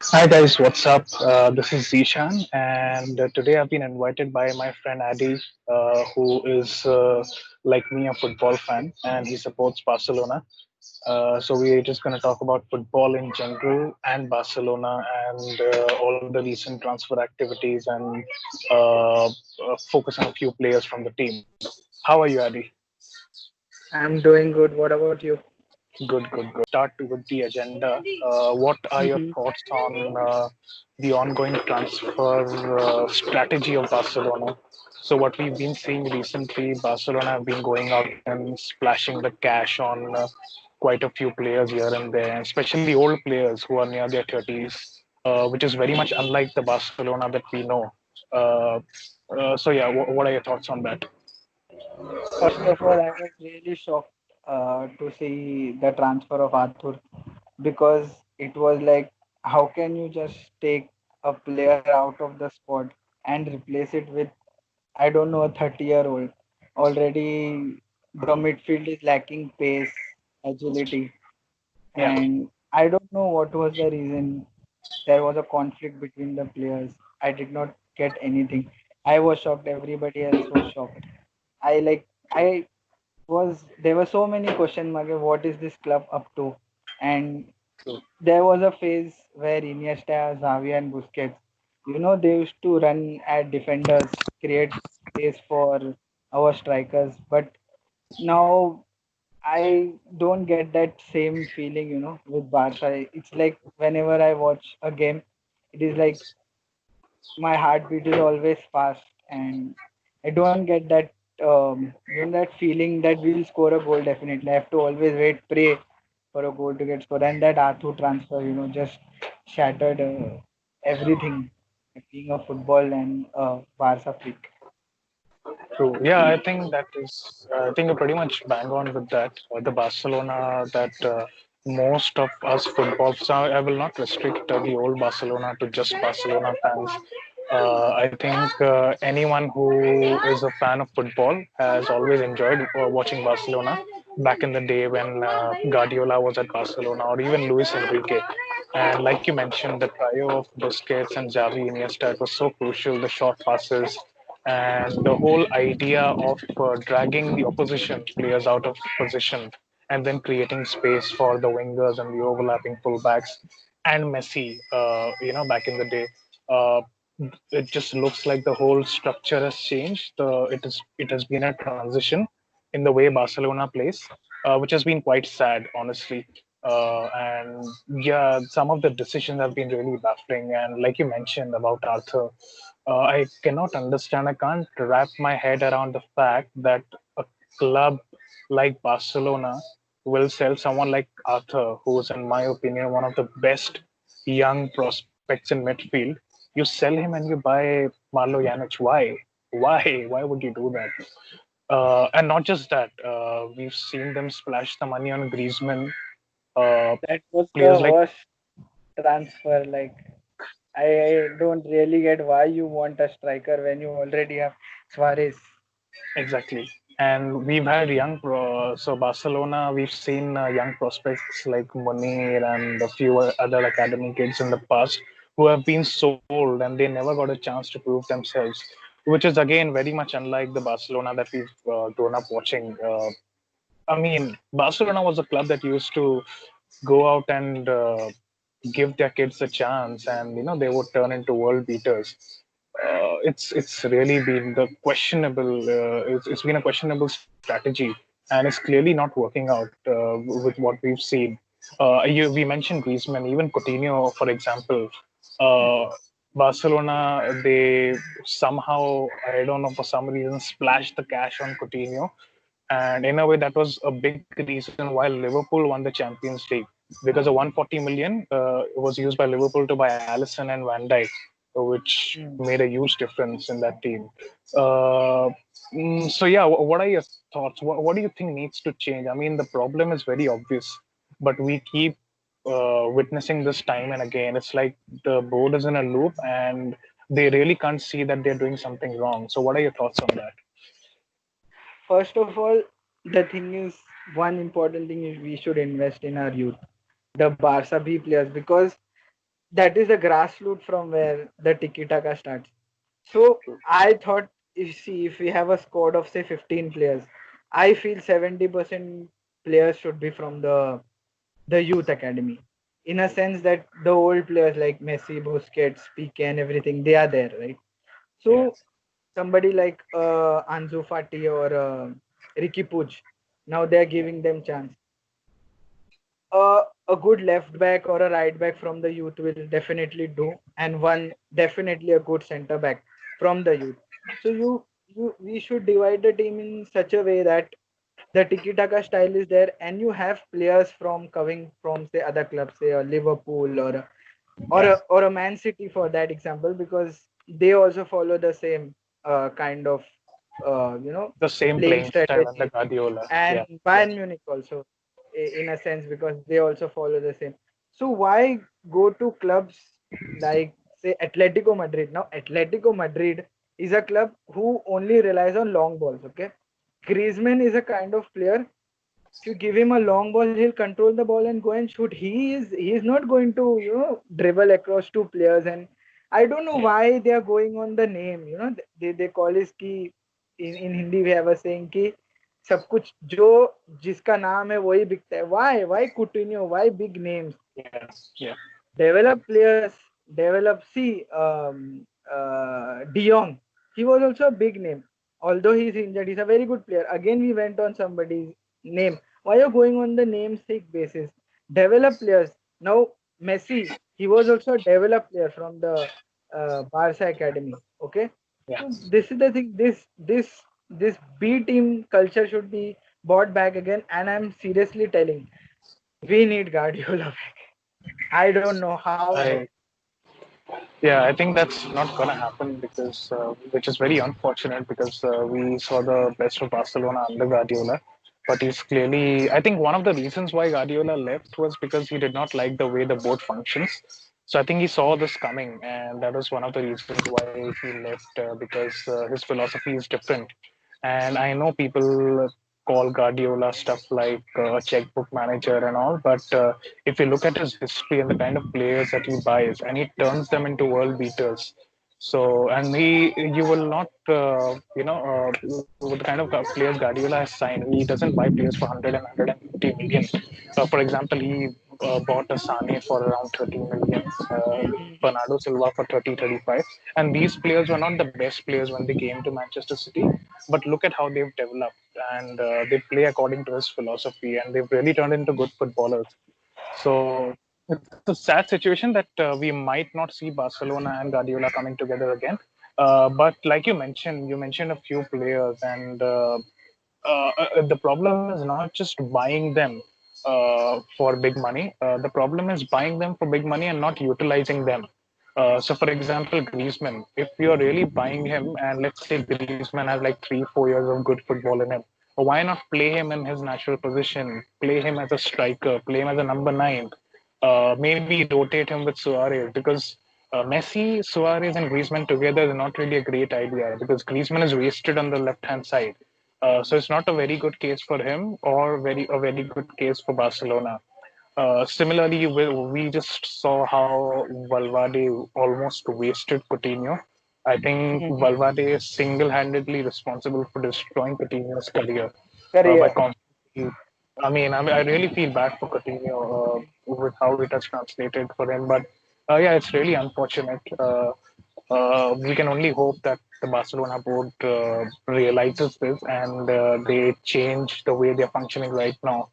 Hi guys, what's up? This is Zishan, and today I've been invited by my friend Adi, who is like me a football fan, and he supports Barcelona. So we're just going to talk about football in general and Barcelona and all the recent transfer activities and focus on a few players from the team. How are you, Adi? I'm doing good. What about you? Good, good, good. Start with the agenda. What are your Mm-hmm. thoughts on the ongoing transfer strategy of Barcelona? So, what we've been seeing recently, Barcelona have been going out and splashing the cash on quite a few players here and there, especially old players who are near their 30s, which is very much unlike the Barcelona that we know. Uh, so, yeah, what are your thoughts on that? First of all, I was really shocked to see the transfer of Arthur because it was like, how can you just take a player out of the squad and replace it with, I don't know, a 30-year-old? Already, the midfield is lacking pace, agility, Yeah. and I don't know what was the reason. There was a conflict between the players. I did not get anything. I was shocked. Everybody else was shocked. I was there were so many question marks. What is this club up to? And there was a phase where Iniesta, Xavi, and Busquets, they used to run at defenders, create space for our strikers. But now I don't get that same feeling, with Barca. It's like whenever I watch a game, it is like my heartbeat is always fast, and I don't get that feeling that we'll score a goal definitely. I have to always wait, pray for a goal to get scored. And that Arthur transfer, just shattered everything. Being a football and Barca freak. True. Yeah, I think that is. I think you're pretty much bang on with that. The Barcelona that most of us football. So I will not restrict the old Barcelona to just Barcelona fans. I think anyone who is a fan of football has always enjoyed watching Barcelona back in the day when Guardiola was at Barcelona, or even Luis Enrique. And like you mentioned, the trio of Busquets and Xavi Iniesta, it was so crucial. The short passes and the whole idea of dragging the opposition players out of position and then creating space for the wingers and the overlapping fullbacks and Messi, back in the day. Uh, it just looks like the whole structure has changed. It has been a transition in the way Barcelona plays, which has been quite sad, honestly. And yeah, some of the decisions have been really baffling. And like you mentioned about Arthur, I cannot understand. I can't wrap my head around the fact that a club like Barcelona will sell someone like Arthur, who is, in my opinion, one of the best young prospects in midfield. You sell him and you buy Marlo Janic. Why? Why? Why would you do that? And not just that, we've seen them splash the money on Griezmann. Uh, That was Players the like worst transfer. Like, I don't really get why you want a striker when you already have Suarez. exactly. And we've had so Barcelona, we've seen young prospects like Munir and a few other academy kids in the past who have been sold and they never got a chance to prove themselves, which is again very much unlike the Barcelona that we've grown up watching. I mean, Barcelona was a club that used to go out and give their kids a chance, and they would turn into world beaters. It's really been the questionable. It's been a questionable strategy, and it's clearly not working out with what we've seen. We mentioned Griezmann, even Coutinho, for example. Uh, Barcelona, they somehow, I don't know, for some reason, splashed the cash on Coutinho, and in a way, that was a big reason why Liverpool won the Champions League because the 140 million was used by Liverpool to buy Allison and Van Dijk, which Hmm. made a huge difference in that team. Uh, so yeah, what are your thoughts? What do you think needs to change? I mean, the problem is very obvious, but we keep witnessing this time and again. It's like the board is in a loop, and they really can't see that they're doing something wrong. So, what are your thoughts on that? First of all, the thing is, one important thing is we should invest in our youth, the Barca B players, because that is the grassroots from where the tiki taka starts. So I thought, if we have a squad of say 15 players, I feel 70% players should be from the youth academy. In a sense that the old players like Messi, Busquets, Piqué, and everything, they are there, right? So Yes. somebody like Ansu Fati or Ricky Puig, now they are giving them chance. A good left back or a right back from the youth will definitely do, and one definitely a good center back from the youth. So we should divide the team in such a way that the tiki taka style is there, and you have players from coming from say other clubs, say a Liverpool Yeah. or a Man City for that example, because they also follow the same kind of The same playing playing style and the strategy, Guardiola. and Yeah. Yeah. Bayern Munich also, in a sense, because they also follow the same. So why go to clubs like say Atletico Madrid? Now Atletico Madrid is a club who only relies on long balls. Okay, Griezmann is a kind of player. If you give him a long ball, he'll control the ball and go and shoot. He is not going to dribble across two players. And I don't know Yeah. why they are going on the name. They call is ki in Hindi we have a saying ki सब कुछ जो जिसका नाम है वही बिकता है. Why Coutinho? Why big names? Yeah. Yeah. Develop players, develop. See, De Jong, he was also a big name. Although he's injured, he's a very good player. Again, we went on somebody's name. Why are you going on the namesake basis? Develop players. Now, Messi, he was also a developed player from the Barca academy. Okay, Yeah. so this is the thing. This B team culture should be brought back again. And I'm seriously telling, we need Guardiola back. I don't know how, but I Yeah, I think that's not going to happen because, which is very unfortunate because we saw the best of Barcelona under Guardiola. But he's clearly, I think one of the reasons why Guardiola left was because he did not like the way the board functions. So I think he saw this coming, and that was one of the reasons why he left because his philosophy is different. And I know people call Guardiola stuff like a checkbook manager and all, but if you look at his history and the kind of players that he buys, and he turns them into world beaters. So, and you will not, with the kind of players Guardiola has signed, he doesn't buy players for 100 and 150 million. For example, he bought a Sane for around 30 million, Bernardo Silva for 30, 35. And these players were not the best players when they came to Manchester City, but look at how they've developed and they play according to his philosophy and they've really turned into good footballers. So it's a sad situation that we might not see Barcelona and Guardiola coming together again. But like you mentioned a few players, and the problem is not just buying them for big money. The problem is buying them for big money and not utilizing them. So, for example, Griezmann, if you're really buying him, and let's say Griezmann has like 3, 4 years of good football in him, why not play him in his natural position? Play him as a striker, play him as a number nine, maybe rotate him with Suarez because Messi, Suarez, and Griezmann together is not really a great idea because Griezmann is wasted on the left hand side. So it's not a very good case for him or a very good case for Barcelona. Similarly, we just saw how Valverde almost wasted Coutinho. I think Mhm. Valverde is single-handedly responsible for destroying Coutinho's career by Career. constantly. I really feel bad for Coutinho with how it has translated for him. But yeah, it's really unfortunate. We can only hope that the Barcelona board realizes this and they change the way they're functioning right now